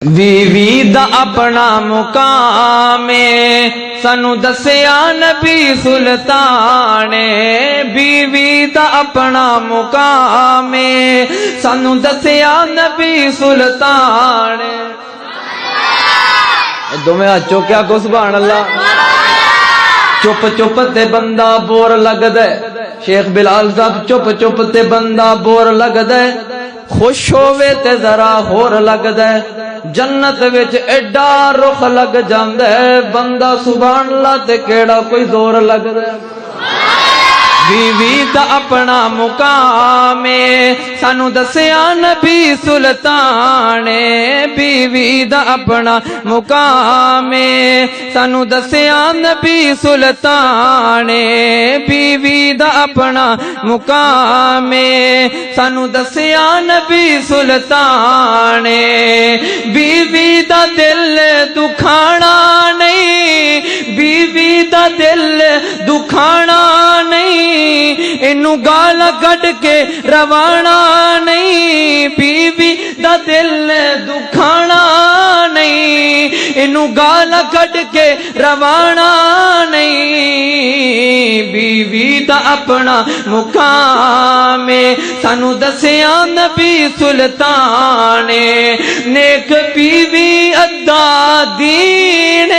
بیوی دا اپنا مقام سانو دسیا نبی سلطان، بیوی دا اپنا مقام سانو دسیا نبی سلطان۔ دو میں ہاتھ چوکیا کو سبحان اللہ۔ چپ چپ تے بندہ بور لگ دے، شیخ بلال صاحب چپ چپ تے بندہ بور لگ دے، خوش ہوئے تے ذرا ہور لگ دے، جنت وچ ایڈا رخ لگ جاندے، بندہ سبحان اللہ تے کیڑا کوئی زور لگ دے۔ بیوی دا اپنا مقام سانو دسیا نبی سلطان، بیوی دا اپنا مقام سانو دسیا نبی سلطان، بیوی دا اپنا مقام سانو دسیا نبی سلطان۔ بیوی دا دل دکھانا نہیں، بیوی دا دل دکھانا نہیں، اینو گالا کٹ کے روانہ نہیں، بیوی دا دل دکھانا نہیں، اینو گالا کٹ کے روانہ نہیں، بیوی دا اپنا مقام سانو دسیا نبی سلطان۔ نیک بیوی ادا دین،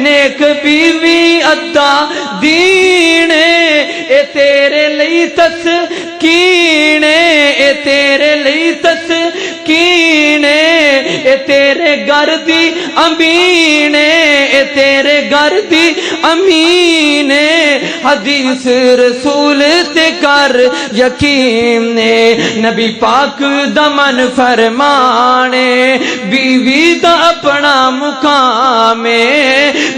نیک بیوی ادا دین، اے تیرے لئی تسکین، اے تیرے لئی تسکین، اے تیرے گھر دی امین، اے تیرے گھر دی امین، حدیث رسول تے کر یقین، نبی پاک دا من فرمانے، بیوی دا اپنا مقام،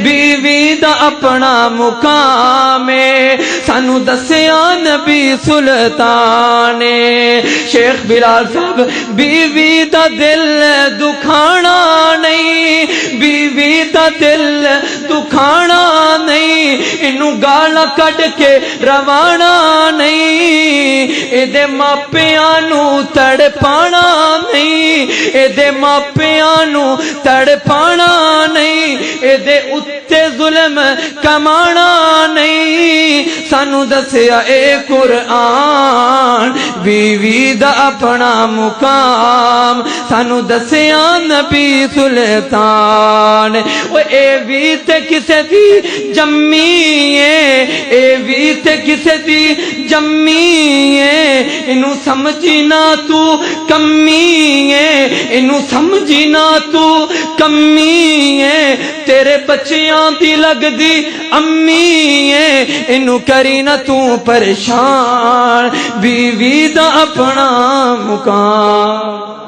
بیوی دا اپنا مقام سانو دسیا نبی سلطان۔ شیخ بلال صاحب بیوی دا دل دکھانا نہیں، بیوی دا دل دکھانا نہیں، اینو گالا کٹ کے روانہ نہیں، اے دے ماپیاں نو تڑپانا نہیں، اے دے ماپیاں نو تڑپانا نہیں، اے دے اتے ظلم کمانا نہیں، سانو دسیا اے قرآن۔ بیوی دا اپنا مقام سانو دسیا نبی سلطان۔ وہ اے بھی تے کسے دی جمی ہے، اے بھی تے کسے دی جمی ہے، انو سمجھی نہ تو کمی ہے، انو سمجھی نہ تو کمی ہے، تیرے بچیاں دی لگ دی امی ہے، انو کری نہ تو پریشان، بیوی دا اپنا مقام۔